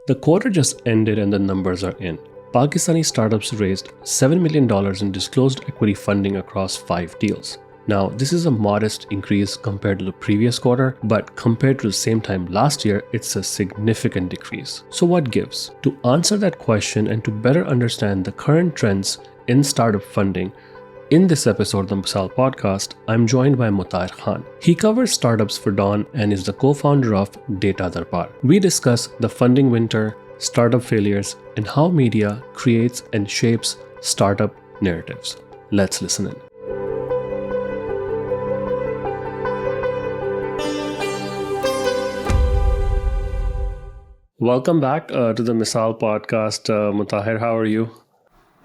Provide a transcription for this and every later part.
The quarter just ended and the numbers are in. Pakistani startups raised $7 million in disclosed equity funding across 5 deals. Now, this is a modest increase compared to the previous quarter, but compared to the same time last year, it's a significant decrease. So what gives? To answer that question and to better understand the current trends in startup funding, in this episode of the Misaal podcast, I'm joined by Mutaher Khan. He covers startups for Dawn and is the co-founder of Data Darbar. We discuss the funding winter, startup failures, and how media creates and shapes startup narratives. Let's listen in. Welcome back to the Misaal podcast. Mutaher, how are you?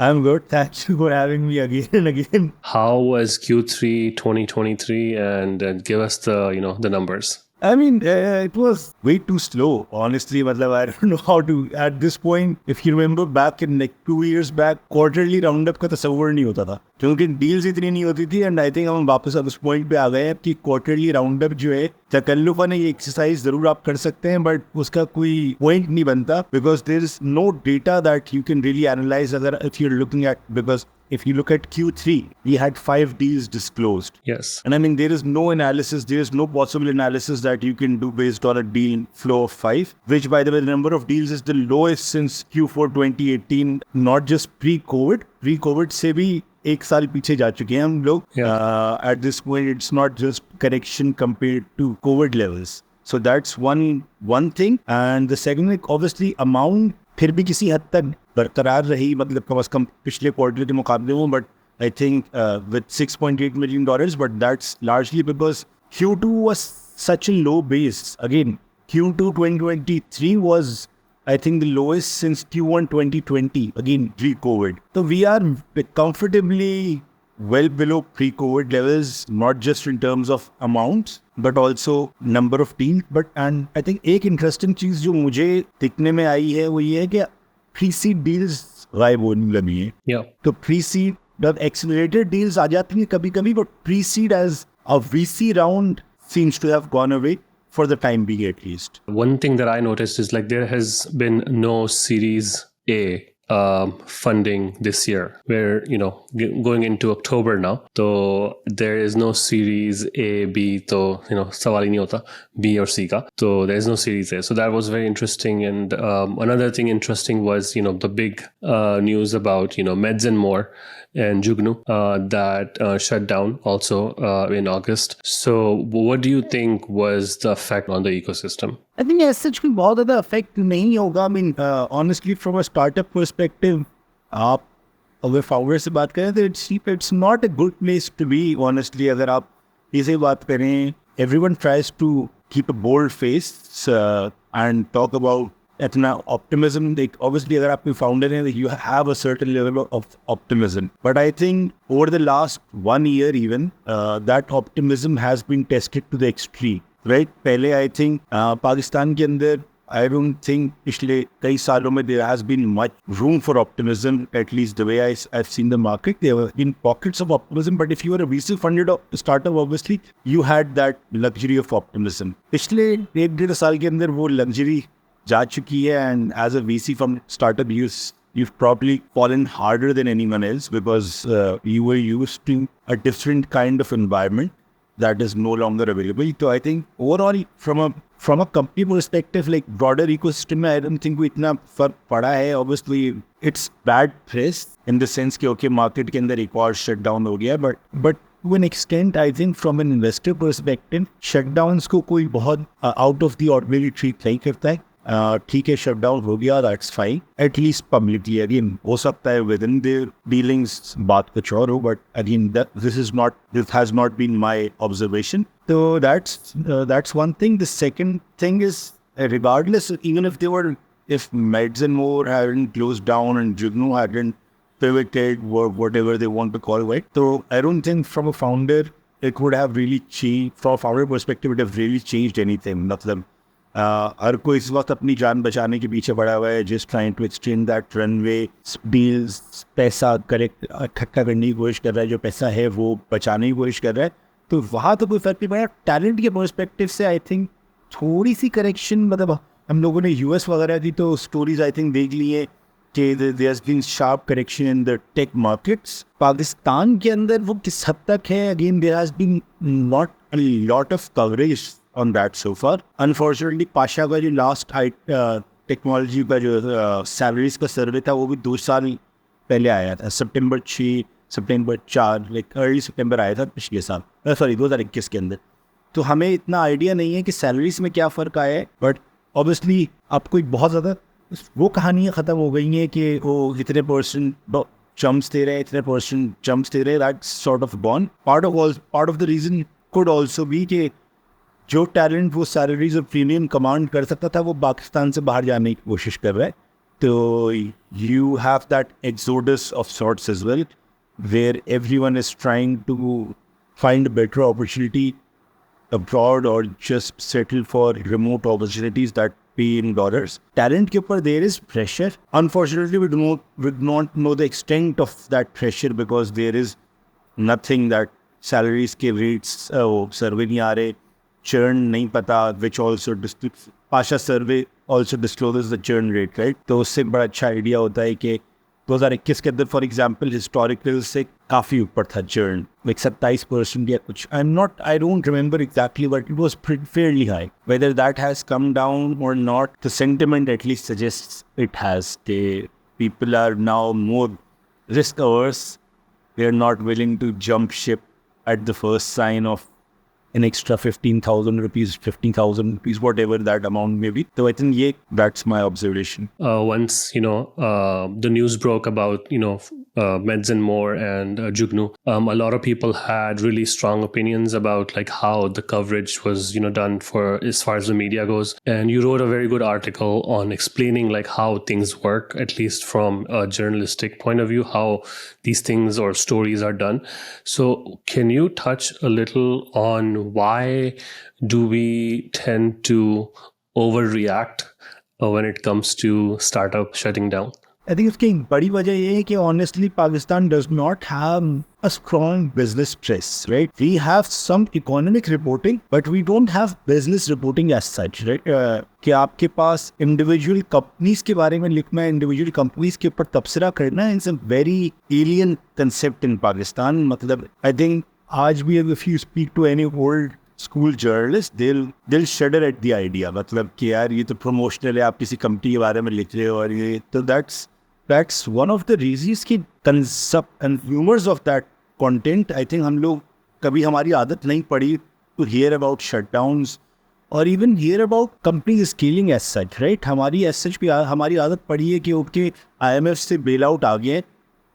I'm good. Thank you for having me again and again. How was Q3 2023? And give us the numbers. I mean, it was way too slow, honestly. I don't know how to, at this point, if you remember back in like 2 years back, quarterly roundup का तस्वर नहीं होता था क्योंकि deals इतनी नहीं होती थी एंड आई थिंक हम वापस अब उस पॉइंट पे आ गए हैं कि क्वार्टरली राउंड अप जो है तकल्लुफन ये एक्सरसाइज जरूर आप कर सकते हैं बट उसका कोई पॉइंट नहीं बनता because there is no data that you can really analyse अगर if you are looking at because if you look at Q3, we had 5 deals disclosed. Yes. And I mean, there is no analysis, there is no possible analysis that you can do based on a deal flow of 5, which by the way, the number of deals is the lowest since Q4 2018, not just pre-COVID. Pre-COVID से भी एक साल पीछे जा चुके हैं हम लोग. At this point, it's not just correction compared to COVID levels. So that's one thing. And the second, obviously, amount फिर भी किसी हद तक बरकरार रही मतलब कम से कम पिछले क्वार्टर के मुकाबले में but I think with $6.8 million but that's largely because Q2 was such a low base. Again, Q2 2023 was I think the lowest since Q1 2020, again pre-COVID. So we are comfortably well below pre-COVID levels, not just in terms of amounts, but also number of deals. And I think एक interesting चीज़ जो मुझे दिखने में आई है वो ये है कि pre-seed deals गायब होने लगी हैं. तो pre-seed जब accelerated deals आ जाती हैं कभी-कभी, but pre-seed as a VC round seems to have gone away for the time being at least. One thing that I noticed is like there has been no Series A funding this year where going into October now so there is no Series A B so सवाल ही नहीं होता B or C का so there is no Series A so that was very interesting and another thing interesting was the big news about Meds and More and Jugnu that shut down also in August. So what do you think was the effect on the ecosystem? I think as such कोई बहुत ज़्यादा effect नहीं होगा. I mean, honestly, from a startup perspective, आप अगर founder से बात करें तो it's not a good place to be. Honestly, अगर आप इसे बात करें, everyone tries to keep a bold face and talk about इतना optimism. Like obviously, अगर आप कोई founder हैं, you have a certain level of optimism. But I think over the last 1 year even, that optimism has been tested to the extreme. Right? पहले I think Pakistan के अंदर I don't think पिछले कई सालों में there has been much room for optimism, at least the way I've seen the market. There were in pockets of optimism, but if you were a VC funded startup, obviously you had that luxury of optimism. पिछले 1-1.5 साल के अंदर वो luxury जा चुकी है and as a VC from startup you've probably fallen harder than anyone else because you were used to a different kind of environment that is no longer available. So I think overall from a company perspective, like broader ecosystem, I don't think we इतना फर्क पड़ा है. Obviously, it's bad press in the sense कि okay market के अंदर एक और shutdown हो गया, but to an extent, I think from an investor perspective, shutdowns को कोई बहुत out of the ordinary treat नहीं करता है. ठीक है shutdown हो गया, that's fine. At least publicly, again, हो सकता है within their dealings बात कुछ और हो, but again, this has not been my observation. So that's one thing. The second thing is, regardless, even if Meds and More hadn't closed down and Jugnu hadn't pivoted or whatever they want to call it, so I don't think from a founder, it would have really changed, from a founder perspective, it would have really changed anything. मतलब हर कोई इस वक्त अपनी जान बचाने के पीछे पड़ा हुआ है, just trying to extend that runway, deals, पैसा करेक्ट इकट्ठा करने की कोशिश कर रहा है, जो पैसा है वो बचाने की कोशिश कर रहा है. तो वहाँ तो कोई फर्क नहीं पड़ा. टैलेंट के पर्सपेक्टिव से आई थिंक थोड़ी सी करेक्शन मतलब हम लोगों ने यूएस वगैरह की तो स्टोरीज आई थिंक देख ली है कि there has been sharp correction in the tech markets. Pakistan के अंदर वो किस हद तक है, again there has been not a lot of coverage on that so far. Unfortunately Pasha का जो लास्ट टेक्नोलॉजी का जो सैलरीज का सर्वे था वो भी 2 साल पहले आया था, सितंबर 6 सितंबर 4 लाइक अर्ली सितंबर आया था पिछले साल, सॉरी 2021 के अंदर. तो हमें इतना आइडिया नहीं है कि सैलरीज में क्या फ़र्क आया है, बट ऑब्वियसली आपको एक बहुत ज़्यादा वो कहानियाँ ख़त्म हो गई हैं कि वो इतने परसेंट जम्प्स दे रहे हैं, इतने परसेंट जम्प्स दे रहे हैं. That's sort of born. Part of the reason could also be कि जो टैलेंट वो सैलरीज और प्रीमियम कमांड कर सकता था वो पाकिस्तान से बाहर जाने की कोशिश कर रहा है. तो you have that exodus of sorts as well where everyone is trying to find a better opportunity abroad or just settle for remote opportunities that pay in dollars. Talent के ऊपर there is pressure. Unfortunately, we do not know the extent of that pressure because there is nothing that salaries के rates survey नहीं आ रहे, churn नहीं पता, which also Pasha survey also discloses the churn rate, right? तो उससे बड़ा अच्छा idea होता है कि 2021 के अंदर फॉर एग्जाम्पल हिस्टोरिकल से काफ़ी ऊपर था चर्न, लाइक 27% या कुछ. I don't remember exactly but it was fairly high. Whether that has come down और not, the sentiment at least suggests it has. People are now more risk averse. They are not willing to jump ship at the first sign of an extra 15,000 rupees, 50,000 rupees, whatever that amount may be. So I think that's my observation. Once, the news broke about, Meds and More and Jugnu, a lot of people had really strong opinions about like how the coverage was, done for as far as the media goes. And you wrote a very good article on explaining like how things work, at least from a journalistic point of view, how these things or stories are done. So can you touch a little on why do we tend to overreact when it comes to startup shutting down? I think उसकी एक बड़ी वजह ये है कि honestly Pakistan does not have a strong business press, right? We have some economic reporting, but we don't have business reporting as such, right? कि आपके पास individual companies के बारे में लिखना है, individual companies के ऊपर तबसरा करना है, it's a very alien concept in Pakistan. मतलब I think आज भी if you speak to any old school journalist, they'll shudder at the idea. मतलब कि यार ये तो promotional है, आप किसी कंपनी के बारे में लिख रहे हो, और ये तो that's one of the reasons कि consumers of that content, I think हम लोग कभी हमारी आदत नहीं पड़ी to hear about shutdowns or even hear about companies scaling as such, right? हमारी as such भी हमारी आदत पड़ी है कि ओके IMF से बेल आउट आ गए.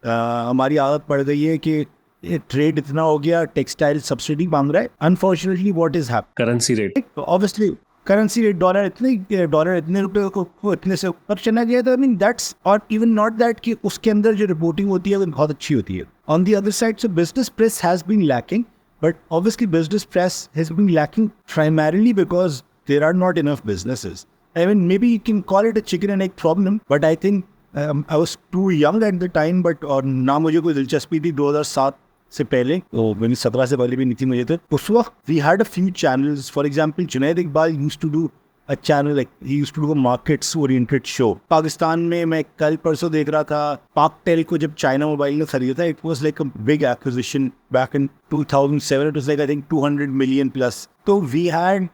हमारी आदत पड़ गई है कि ट्रेड इतना हो गया, टेक्सटाइल सब्सिडी मांग रहा है. Unfortunately what is happening, currency rate, obviously currency rate, dollar इतने रुपए को इतने से ऊपर चला गया था. आई मीन दैट्स, और इवन नॉट दैट कि उसके अंदर जो रिपोर्टिंग होती है वो बहुत अच्छी होती है. On the other side, so business press has been lacking, but obviously business press has been lacking primarily because there are not enough businesses. I mean, maybe you can call it a chicken and egg problem, but I think I was too young at the time, but और ना मुझे कोई दिलचस्पी थी 2007 से पहले, तो मैंने 17 से पहले भी नहीं थी मुझे. तो उस वक्त we had a few channels. For example, Junaid Iqbal used to do a channel, like he used to do a markets oriented show. Pakistan में मैं कल परसों देख रहा था, पाकटेल को जब चाइना मोबाइल ने खरीदा था, it was like a big acquisition back in 2007. It was like I think 200 million plus. So we had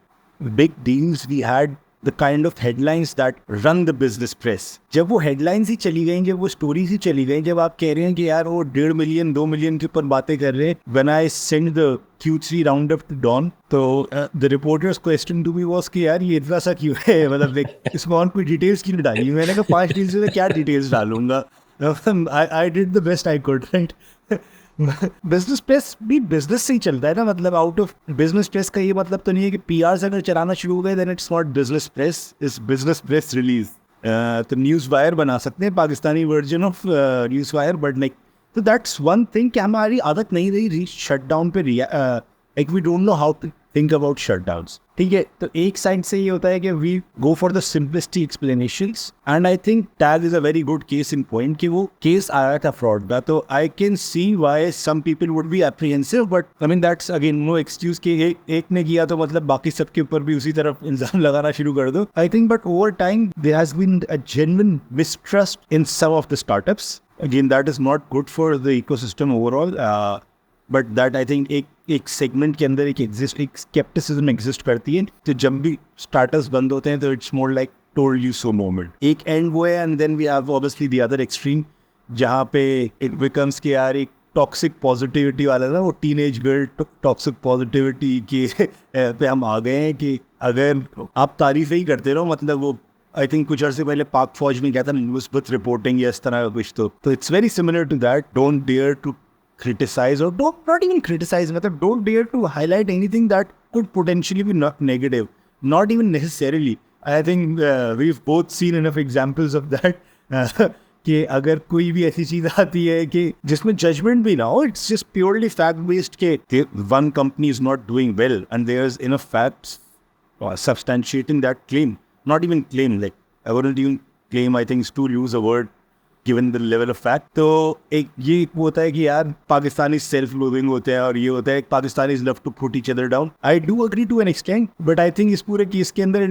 big deals, we had the kind of headlines that run the business press. जब वो headlines ही चली गई, जब वो stories ही चली गई, जब आप कह रहे हैं कि यार वो 1.5 मिलियन 2 मिलियन के ऊपर बातें कर रहे हैं, when I sent the Q3 roundup to Dawn, तो the reporter's question to me was कि यार ये इतना सा क्यों है, मतलब इसमें और कोई डिटेल्स क्यों नहीं डाली. मैंने कहा 5 डिटेल्स में क्या डिटेल्स डालूंगा. I did the best I could, right? Business press भी बिजनेस से ही चलता है ना, मतलब आउट ऑफ बिजनेस प्रेस का ये मतलब तो नहीं है कि पीआर से अगर चलाना शुरू हो गए then it's not business press, it's business press release. तो न्यूज़ वायर बना सकते हैं, Pakistani version of news wire, but like तो दैट्स वन थिंग कि हमारी आदत नहीं रही शट डाउन पे, like we don't know how think about shutdowns. ठीक है, तो एक साइड से ये होता है कि we go for the simplistic explanations, and I think that is a very good case in point कि वो केस आया था fraud का, तो I can see why some people would be apprehensive, but I mean that's again no excuse कि एक ने किया तो मतलब बाकी सबके ऊपर भी उसी तरफ इल्जाम लगाना शुरू कर दो. I think but over time there has been a genuine mistrust in some of the startups. Again, that is not good for the ecosystem overall. But that I think एक सेगमेंट के अंदर एक स्केप्टिसिज्म एग्जिस्ट करती है. तो जब भी startups बंद होते हैं तो it's more like told you so moment. एक एंड वो है, and then we have obviously the other extreme जहाँ पे इट बिकम्स कि यार एक टॉक्सिक पॉजिटिविटी वाला ना, वो टीनेज गर्ल टॉक्सिक पॉजिटिविटी के पे हम आ गए हैं कि अगर आप तारीफ ही करते रहो, मतलब वो आई थिंक कुछ अर्से पहले पाक फौज में गया था न्यूज़ रिपोर्टिंग या इस तरह का कुछ, तो it's very similar to that. Don't dare to criticize, or not even criticize, don't dare to highlight anything that could potentially be not negative, not even necessarily. I think we've both seen enough examples of that कि अगर कोई भी ऐसी चीज आती है कि जिसमें जजमेंट भी ना हो, it's just purely fact based के one company is not doing well and there's enough facts substantiating that claim. Not even claim, like I wouldn't even claim, I think is to use a word given the level of fact. तो एक ये होता है कि यार Pakistani self लोविंग होते हैं, और ये होता है Pakistani love to put each other down. I do agree to an extent, but I think इस पूरे केस के अंदर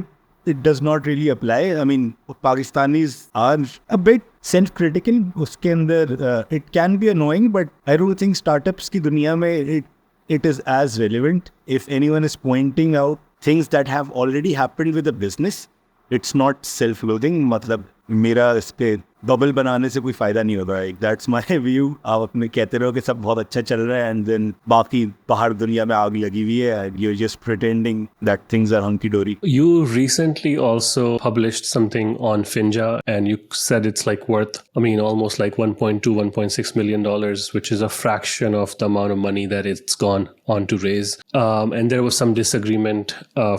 it does not really apply. I mean Pakistanis are a bit self critical. उसके अंदर it can be annoying, but I don't think startups की दुनिया में it is as relevant. If anyone is pointing out things that have already happened with the business, it's not self-loathing. मतलब मेरा इस पे bubble बनाने से कोई फायदा नहीं होगा. That's my view. आप अपने कहते रहो कि सब बहुत अच्छा चल रहा है, एंड देन बाकी बाहर दुनिया में आग लगी हुई है, and you're just pretending that things are hunky dory. You recently also published something on Finja, and you said it's like worth, I mean, almost like 1.2, $1.6 million, which is a fraction of the amount of money that it's gone on to raise. And there was some disagreement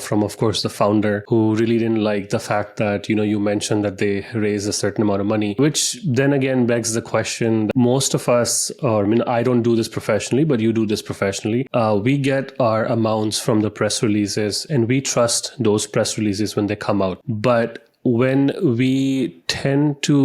from, of course, the founder, who really didn't like the fact that, you mentioned that they raised a certain amount of money, which then again begs the question. Most of us, or I mean, I don't do this professionally, but you do this professionally. We get our amounts from the press releases, and we trust those press releases when they come out. But when we tend to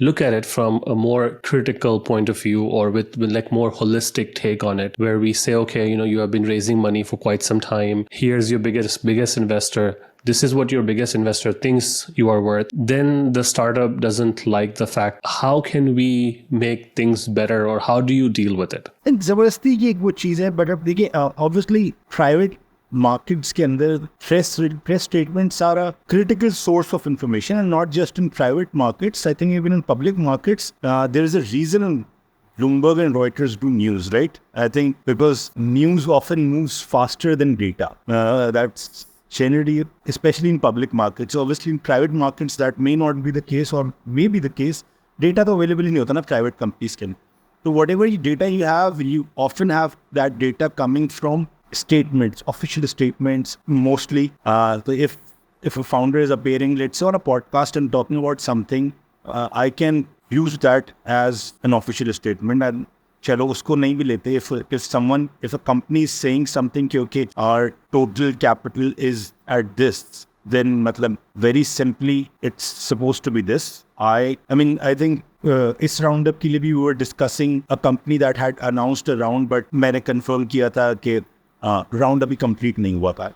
look at it from a more critical point of view, or with like more holistic take on it, where we say, okay, you have been raising money for quite some time. Here's your biggest investor. This is what your biggest investor thinks you are worth. Then the startup doesn't like the fact. How can we make things better, or how do you deal with it? जबरदस्ती की एक वो चीज़ है, but अब देखिए obviously private markets के अंदर press statements are a critical source of information, and not just in private markets. I think even in public markets, there is a reason Bloomberg and Reuters do news, right? I think because news often moves faster than data. That's generally, especially in public markets. Obviously in private markets that may not be the case, or may be the case. Data तो available ही नहीं होता ना private companies के. So whatever data you have, you often have that data coming from statements, official statements mostly. So if a founder is appearing, let's say on a podcast and talking about something, I can use that as an official statement, and चलो उसको नहीं भी लेते. If a company is saying something कि okay, our total capital is at this, then मतलब very simply it's supposed to be this. I mean I think इस round up के लिए भी we were discussing a company that had announced a round, but मैंने confirm किया था कि round अभी complete नहीं हुआ था.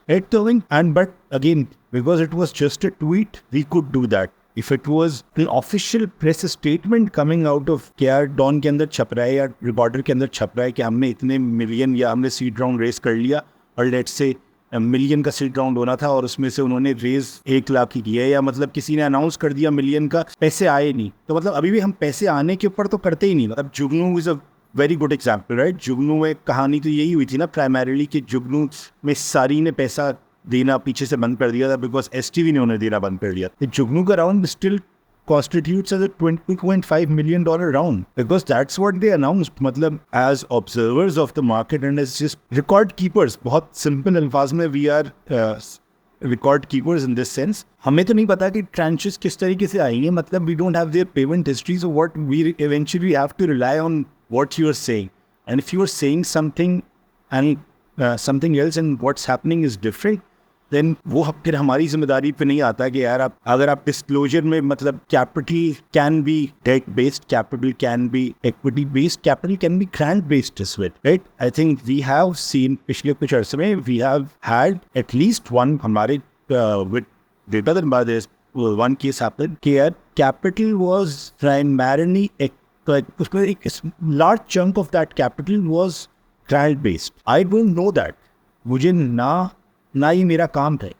But again, because it was just a tweet, we could do that. If it was an official press statement coming out of कि यार डॉन के अंदर छप रहा है या रिकॉर्डर के अंदर छप रहा है कि हमने इतने मिलियन या हमने सीड राउंड रेस कर लिया, और लेट्स से मिलियन का सीड राउंड होना था और उसमें से उन्होंने रेज 1 लाख ही किया, या मतलब किसी ने अनाउंस कर दिया मिलियन का, पैसे आए नहीं, तो मतलब अभी भी हम पैसे आने के ऊपर तो करते ही नहीं. मतलब जुगनू is a very good example, right? जुगनू में कहानी तो यही हुई थी ना प्राइमरीली कि जुगनू में सारी ने पैसा देना पीछे से बंद कर दिया था, बिकॉज एसटीवी ने उन्हें देना बंद कर दिया. जुगनू का round still constitutes as a $20.5 million round, because that's what they announced. मतलब as observers of the market and as just record keepers, बहुत simple अल्फाज में we are record keepers in this sense. हमें तो नहीं पता कि tranches किस तरीके से आएंगे, मतलब we don't have their payment history, so what we eventually have to rely on what you are saying. And if you are saying something and something else and what's happening is different, then वो फिर हमारी जिम्मेदारी पे नहीं आता कि यार आप अगर आप डिस्क्लोजर में मतलब capital can be debt based, capital can be equity based, capital can be grant based as well, right? I think we have seen पिछले कुछ अर्से में we have had at least one हमारे with Data Darbar there one case happened where capital was primarily उसमें एक large chunk of that capital was grant based. I don't know that. मुझे ना ही मेरा काम था.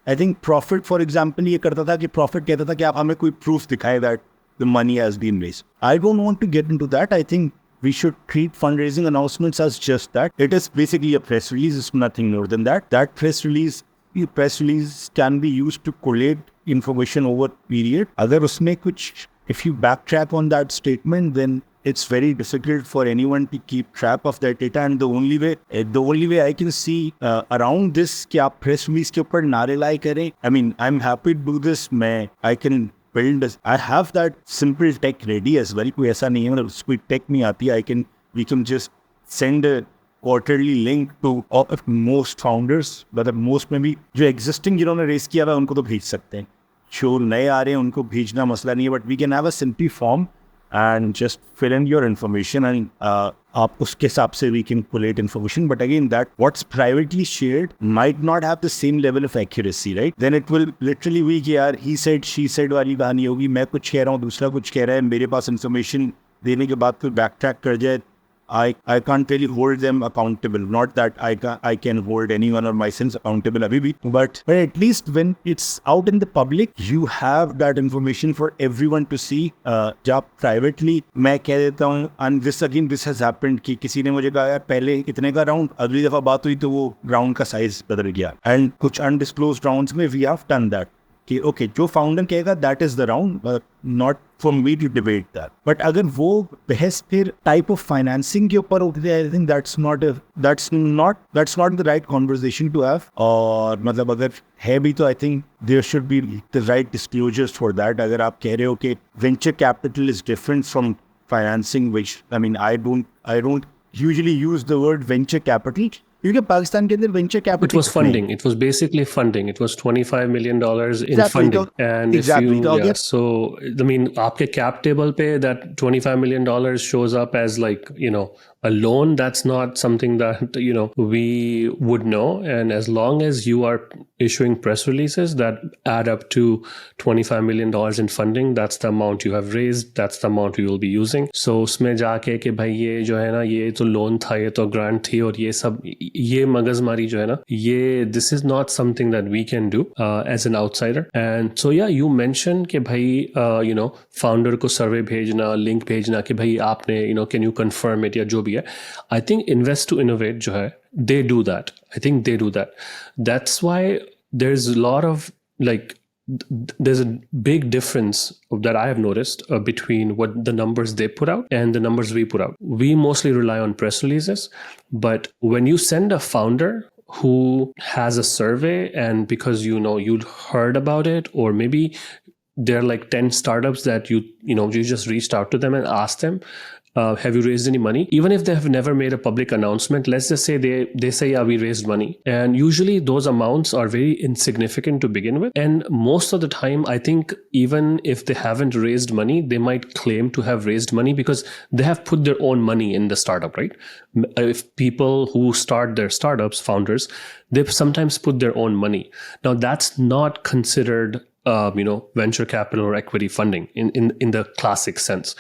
I think profit for example ये करता था कि profit कहता था कि आप हमें कोई proof दिखाए that the money has been raised. I don't want to get into that. I think we should treat fundraising announcements as just that. It is basically a press release. It's nothing more than that. That press release can be used to collate information over period. अगर उसमें कुछ, if you backtrack on that statement, then it's very difficult for anyone to keep track of that data. And the only way I can see around this कि आप press release के ऊपर ना rely करें. I mean, I'm happy to do this. I can build. I have that simple tech ready as well. कोई ऐसा नहीं है मतलब कोई tech नहीं आती. We can just send a quarterly link to most founders, मतलब most में भी जो existing जिन्होंने raise किया हुआ उनको तो भेज सकते हैं, जो नए आ रहे हैं उनको भेजना मसला नहीं है. But we can have a simple form and just fill in your information and आप उसके हिसाब से we can collate information. But again, that what's privately shared might not have the same level of accuracy, right? Then it will literally be कि यार he said she said वाली कहानी होगी, मैं कुछ कह रहा हूँ दूसरा कुछ कह रहा है, मेरे पास information देने के बाद कोई backtrack कर जाए. I can't really hold them accountable. Not that I can hold anyone or myself accountable, Abhi, but at least when it's out in the public, you have that information for everyone to see. जब privately मैं कह देता हूँ, and this has happened कि किसी ने मुझे कहा यार पहले इतने का राउंड, अगली दफा बात हुई तो वो राउंड का साइज बदल गया. And कुछ undisclosed rounds में we have done that. कि ओके जो फाउंडर कहेगा that is the round, not for me to debate that. But अगर वो बहस फिर टाइप ऑफ फाइनेंसिंग के ऊपर होती है, I think that's not the right conversation to have. और मतलब अगर है भी तो I think there should be the right disclosures for that. अगर आप कह रहे हो कि venture capital is different from financing, which I mean I don't usually use the word venture capital क्योंकि पाकिस्तान के अंदर venture capital it was funding. It was basically funding. It was $25 million in funding. And exactly. So I mean, आपके cap table पे that $25 million shows up as like, a loan. That's not something that, we would know. And as long as you are issuing press releases that add up to $25 million in funding, that's the amount you have raised. That's the amount you will be using. So उसमें जाके कि भाई ये जो है ना, ये तो loan था, ये तो grant थी, और ये सब ये मगजमारी जो है ना, ये this is not something that we can do as an outsider. And so yeah, you mentioned कि भाई founder को survey भेजना, link भेजना कि भाई आपने can you confirm it या जो भी है. I think Invest to Innovate जो है, they do that. I think they do that. That's why there's a lot of there's a big difference that I have noticed between what the numbers they put out and the numbers we put out. We mostly rely on press releases, but when you send a founder who has a survey, and because you heard about it, or maybe there are like 10 startups that you just reached out to them and asked them, have you raised any money? Even if they have never made a public announcement, let's just say they say, yeah, we raised money. And usually those amounts are very insignificant to begin with. And most of the time, I think even if they haven't raised money, they might claim to have raised money because they have put their own money in the startup, right? If people who start their startups, founders, they sometimes put their own money. Now that's not considered venture capital or equity funding in the classic sense.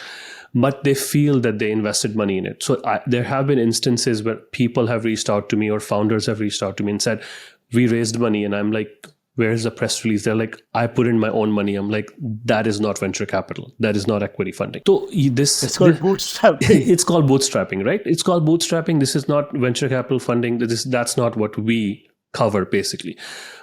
But they feel that they invested money in it. So there have been instances where people have reached out to me, or founders have reached out to me and said, we raised money. And I'm like, where's the press release? They're like, I put in my own money. I'm like, that is not venture capital. That is not equity funding. So it's called bootstrapping. It's called bootstrapping, right? It's called bootstrapping. This is not venture capital funding. That's not what we cover basically.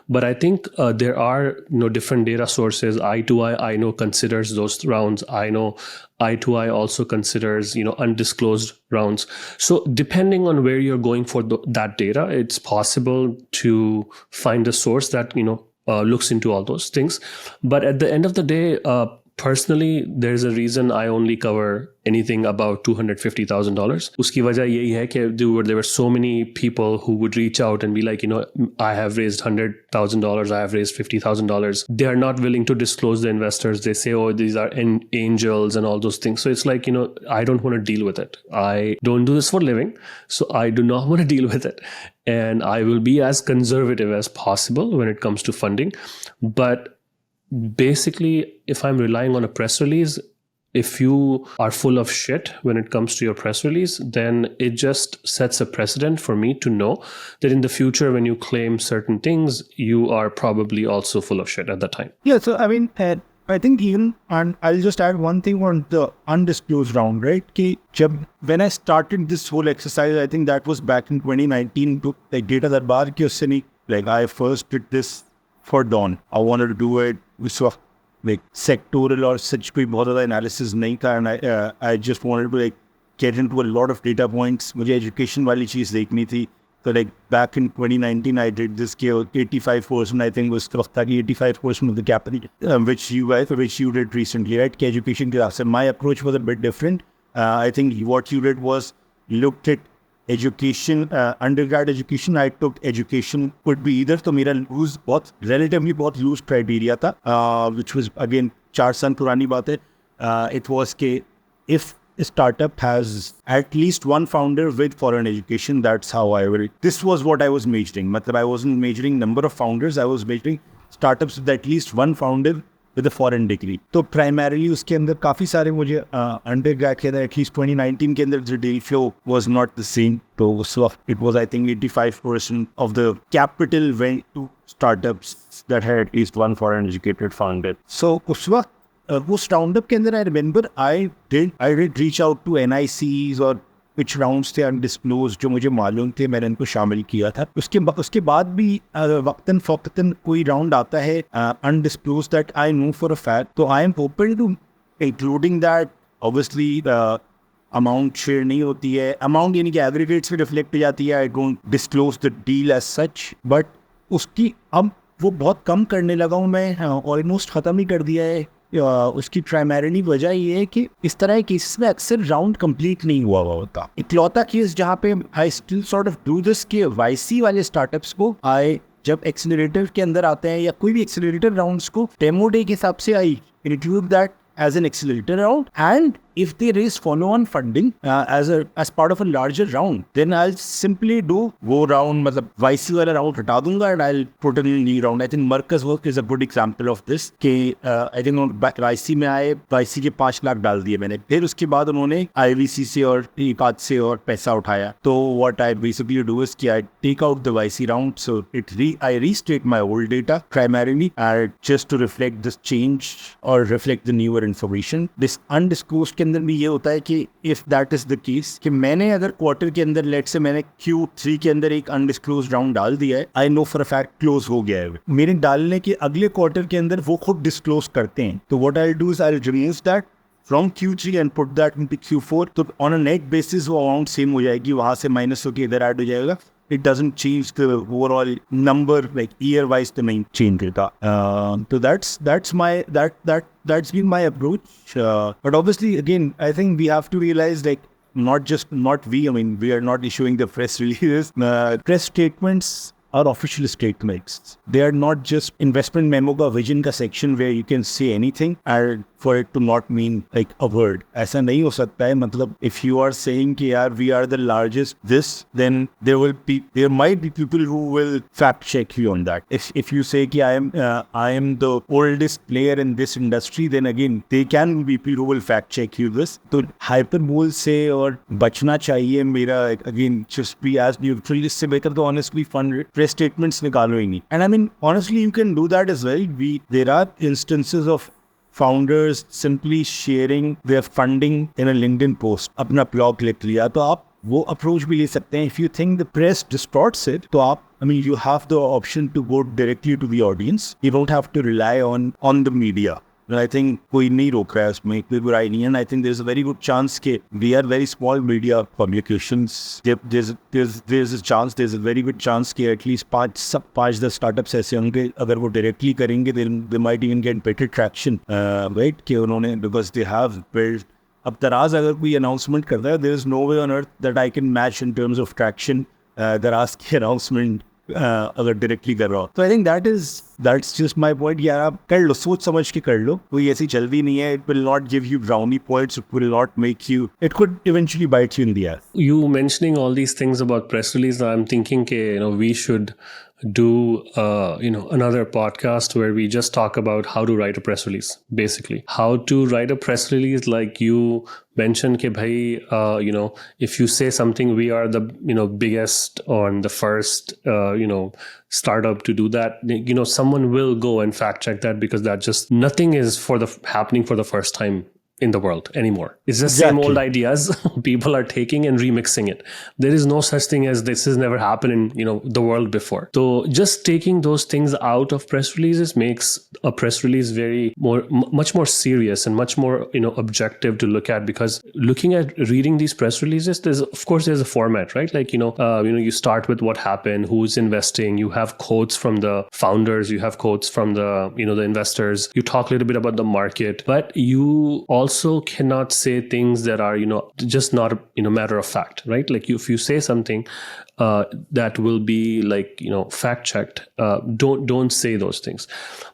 But I think there are different data sources. I2I, I know, considers those rounds. I know I2I also considers undisclosed rounds. So depending on where you're going for that data, it's possible to find a source that looks into all those things. But at the end of the day, Personally, there's a reason I only cover anything about $250,000. Uski wajah yahi hai कि there were so many people who would reach out and be like, I have raised $100,000, I have raised $50,000. They are not willing to disclose the investors. They say, oh, these are angels and all those things. So it's like, I don't want to deal with it. I don't do this for a living, so I do not want to deal with it. And I will be as conservative as possible when it comes to funding. But basically, if I'm relying on a press release, if you are full of shit when it comes to your press release, then it just sets a precedent for me to know that in the future, when you claim certain things, you are probably also full of shit at the time. Yeah, so I mean, I think even, and I'll just add one thing on the undisclosed round, right? When I started this whole exercise, I think that was back in 2019, to like Data Darbar ki usse nahi, like I first did this for Dawn. I wanted to do it with like sectoral or such कोई बहुत ज़्यादा analysis नहीं था, and I just wanted to like get into a lot of data points. मुझे education वाली चीज़ देखनी थी. So like back in 2019, I did this. 85% I think was 85% of the capital, which you did recently, right? Education class. And my approach was a bit different. I think what you did was looked at education, undergrad education. I took education could be either. तो मेरा relatively loose criteria था, which was again 4 साल पुरानी बात है. It was कि if a startup has at least one founder with foreign education, that's how I will. This was what I was majoring. मतलब I wasn't majoring number of founders. I was majoring startups with at least one founder with a foreign degree. तो primarily उसके अंदर काफ़ी सारे मुझे undergrad के अंदर at least 2019 के अंदर the deal flow was not the same. तो उस वक्त it was I think 85% of the capital went to startups that had at least one foreign educated founder. So उस वक्त उस राउंडअप के अंदर I remember I did reach out to NICs और which rounds थे undisclosed जो मुझे मालूम थे, मैंने इनको शामिल किया था. उसके बाद भी वक्तन फ़ौक़तन कोई राउंड आता है undisclosed that I know for a fact, तो I am open to including that. Obviously amount share नहीं होती है, amount यानी कि aggregates में reflect हो जाती है. I don't disclose the deal as such, but उसकी अब वो बहुत कम करने लगा हूँ मैं, almost ख़त्म ही कर दिया है. उसकी प्राइमरीली वजह ये है कि इस तरह के केसेस में अक्सर राउंड कंप्लीट नहीं हुआ होता. इकलौता केस जहाँ पे I still sort of do this के वाईसी वाले स्टार्टअप्स को जब एक्सेलरेटर के अंदर आते हैं या कोई भी एक्सेलरेटर राउंड्स को डेमो डे के हिसाब से I include that as an accelerator round, and if they raise follow-on funding as part of a larger round, then I'll simply do वो round, मतलब YC वाला round हटा दूंगा and I'll put in a new round. I think Marcus work is a good example of this कि I think YC में आए, YC के 5 लाख डाल दिए मैंने, फिर उसके बाद उन्होंने IVC से और EPAT से और पैसा उठाया. तो what I basically do is कि I take out the YC round, so I restate my old data primarily just to reflect this change or reflect the newer information. This undisclosed के अंदर भी ये होता है कि if that is the case कि मैंने अगर क्वार्टर के अंदर लेट से मैंने Q3 के अंदर एक undisclosed राउंड डाल दिया है, I know for a fact close हो गया है. मेरे डालने के अगले क्वार्टर के अंदर वो खुद डिस्क्लोज करते हैं. तो what I'll do is I'll remove that from Q3 and put that into Q4. तो on a net basis वो अमाउंट सेम हो जाएगी, वहाँ से माइनस होकर इधर ऐड हो जाएगा. It doesn't change the overall number, like year wise the main change data. So that's been my approach. But obviously again, I think we have to realize like we are not issuing the press releases. Press statements are official statements. They are not just investment memo का vision का section where you can say anything and for it to not mean like a word. ऐसा नहीं हो सकता है. मतलब if you are saying कि यार we are the largest this, then there might be people who will fact check you on that. If you say कि I am the oldest player in this industry, then again they can be people who will fact check you this. तो hyperbole से और बचना चाहिए. मेरा again just be as neutral. इससे बेहतर तो honestly fund press statements निकालो ही नहीं. And I mean honestly you can do that as well. There are instances of founders simply sharing their funding in a LinkedIn post. अपना blog लिख लिया, तो आप वो approach भी ले सकते हैं. If you think the press distorts it, तो आप you have the option to go directly to the audience. You don't have to rely on the media. I think कोई नहीं रोक रहा है उसमें, कोई बुराई नहीं है. And I think there's a very good chance कि we are very small media publications. There's a chance, there's a very good chance कि at least 5-10 startups ऐसे होंगे, अगर वो directly करेंगे, they might even get better traction, right? कि उन्होंने, because they have built. अब दराज अगर कोई announcement करता है, there is no way on earth that I can match in terms of traction दराज की announcement अगर डायरेक्टली कर रहा हो. तो I think that's just my point. यार आप कर लो, सोच समझ के कर लो, कोई ऐसी जल्दी नहीं है. It will not give you brownie points, it will not make you, it could eventually bite you in the ass. You mentioning all these things about press release, I'm thinking we should do another podcast where we just talk about how to write a press release. Basically, how to write a press release, like you mentioned ke bhai, if you say something, we are the biggest or the first startup to do that, someone will go and fact check that, because that just nothing is happening for the first time in the world anymore. It's just same old ideas people are taking and remixing it. There is no such thing as this has never happened in the world before. So just taking those things out of press releases makes a press release much more serious and much more objective to look at, because looking at reading these press releases, there's a format, right? Like you start with what happened, who's investing, you have quotes from the founders, you have quotes from the the investors, you talk a little bit about the market, but you also cannot say things that are just not matter of fact, right? Like if you say something that will be like fact checked, don't say those things.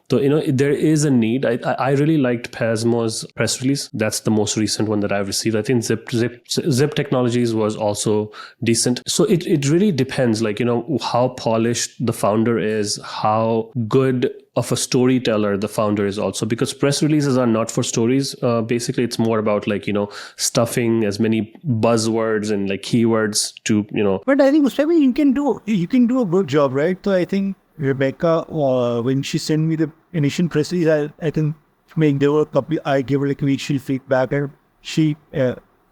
So there is a need. I really liked Pasmo's press release. That's the most recent one that I've received. I think Zip Technologies was also decent. So it really depends, like how polished the founder is, how good of a storyteller the founder is also, because press releases are not for stories. Basically, it's more about like stuffing as many buzzwords and like keywords to But I think Mustafa, you can do a good job, right? So I think Rebecca, when she sent me the initial press release, I think there were a couple. I gave her like initial feedback, and she.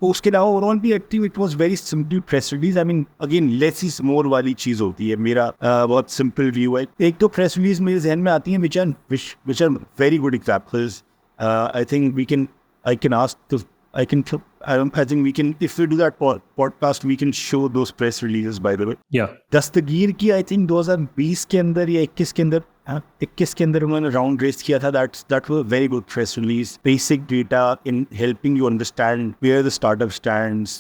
उसके अलावा overall भी active, it was very simple press release. I mean again less is more वाली चीज़ होती है. मेरा बहुत simple view है. एक तो प्रेस रिलीज मेरे जहन में आती है which are very good examples. I think we can I think we can, if we do that podcast, we can show those press releases, by the way. Yeah. दस्तगीर की I think 2020 के अंदर या 21 के अंदर उन्होंने राउंड रेस किया था. That was a very good press release. Basic data in helping you understand where the startup stands,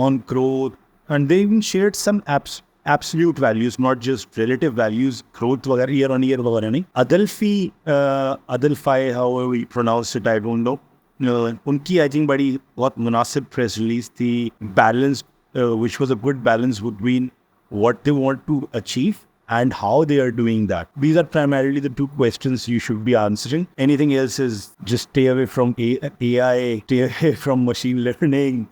on growth, and they even shared some absolute values, not just relative values, growth वगैरह year on year वगैरह नहीं. Adelphi, however we pronounce it, I don't know. उनकी I think बहुत मुनासिब press release थी. Balance, which was a good balance between what they want to achieve and how they are doing that. These are primarily the two questions you should be answering. Anything else is just stay away from AI, stay away from machine learning.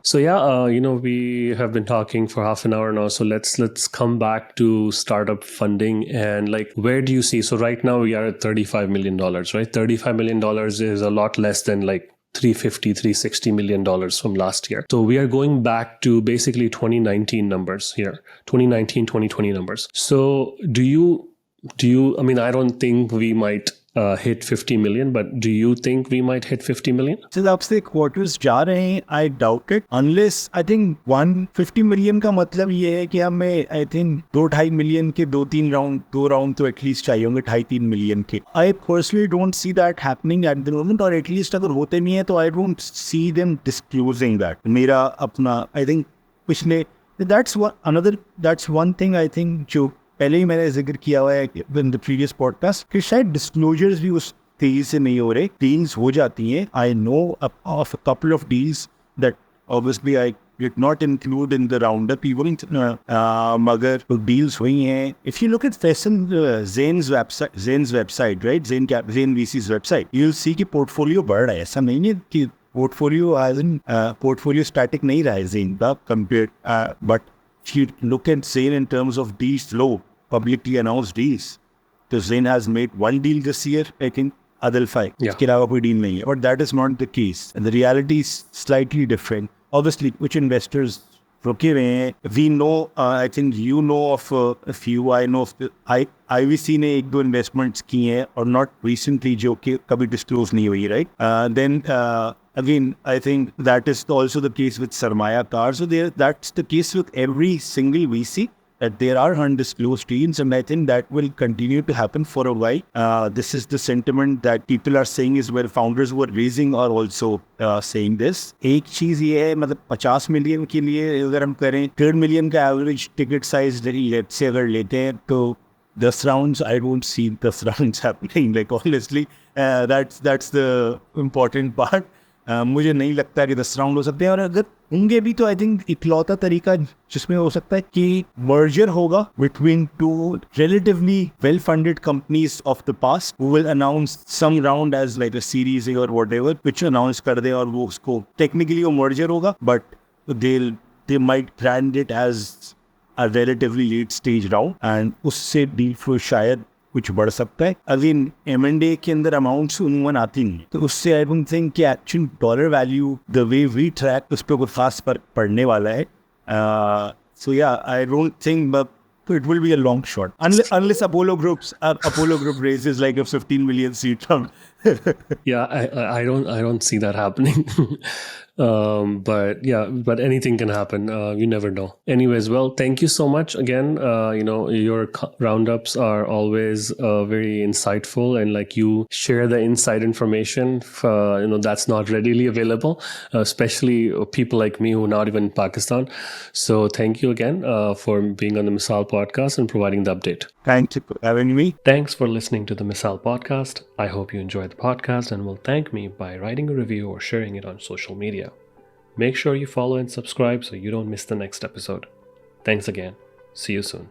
So yeah, we have been talking for half an hour now. So let's come back to startup funding and like, where do you see? So right now we are at $35 million, right? $35 million is a lot less than like $360 million from last year. So we are going back to basically 2019 numbers here, 2019, 2020 numbers. So do you, I mean, I don't think we might hit 50 million, but do you think we might hit 50 million? So अब से quarters जा रहे हैं, I doubt it, unless I think 150 million का मतलब ये है कि हमें I think 2-2.5 million के 2 राउंड तो एटलीस्ट चाहिए होंगे, 2.5-3 million के. I personally don't see that happening at the moment, और एटलीस्ट अगर होते नहीं है तो I don't see them disclosing that. मेरा अपना I think पिछले that's one thing I think जो पहले ही मैंने जिक्र किया हुआ है इन द प्रीवियस पॉडकास्ट कि शायद डिस्क्लोजर्स भी उस तेजी से नहीं हो रहे. डील्स हो जाती हैं. I know of a couple of deals that obviously I did not include in the round up even, मगर डील्स हुई हैं. If you look at fashion Zen's website, right, Zen VC's website, you will see कि portfolio बढ़ रहा है. ऐसा नहीं है कि पोर्टफोलियो स्टैटिक नहीं रहा है ज़ेन का compare, but if you look at Zain in terms of deal flow, publicly announced deals, so Zain has made one deal this year, I think, Adelphi. इसके अलावा कोई deal नहीं है. But that is not the case. And the reality is slightly different. Obviously, which investors रुके हुए हैं. We know, I think you know of a few. I know of IVC ने एक दो इन्वेस्टमेंट्स की हैं और नॉट रिसेंटली जो कि कभी डिस्क्लोज नहीं हुई, right. Then again, I think that is also the case with Sarmaya Car. So that's the case with every single VC, that there are undisclosed deals, and I think that will continue to happen for a while. This is the sentiment that people are saying is where founders who are raising are also saying this. एक चीज़ ये है, मतलब 50 million के लिए अगर हम करें, 1.5 million का एवरेज टिकट साइज से अगर लेते हैं तो 10 rounds, I don't see 10 rounds happening. Like honestly, that's the important part. मुझे नहीं लगता कि 10 राउंड हो सकते हैं, और अगर होंगे भी तो आई थिंक इकलौता तरीका जिसमें हो सकता है कि मर्जर होगा between two relatively well funded companies of the past who will announce some round as like a series और व्हाटएवर, कुछ अनाउंस कर दे और वो उसको टेक्निकली वो मर्जर होगा, but they might brand it as a relatively late stage round, and उससे डील फ्लो शायद कुछ बढ़ सकता है. अगेन M&A के अंदर अमाउंट्स उन्मूलन आती नहीं, तो उससे आई डोंट थिंक कि actual dollar value the way we track उस पर कोई खास फर्क पड़ने वाला है. सो या आई don't think, but it will be a long shot unless Apollo Group raises like a 15 million seat round. Yeah, I don't see that happening. But yeah, but anything can happen. You never know. Anyways, well, thank you so much again. Your roundups are always very insightful, and like you share the inside information. That's not readily available, especially people like me who are not even in Pakistan. So thank you again for being on the Misaal podcast and providing the update. Thanks for having me. Thanks for listening to the Misaal podcast. I hope you enjoyed the podcast and will thank me by writing a review or sharing it on social media. Make sure you follow and subscribe so you don't miss the next episode. Thanks again. See you soon.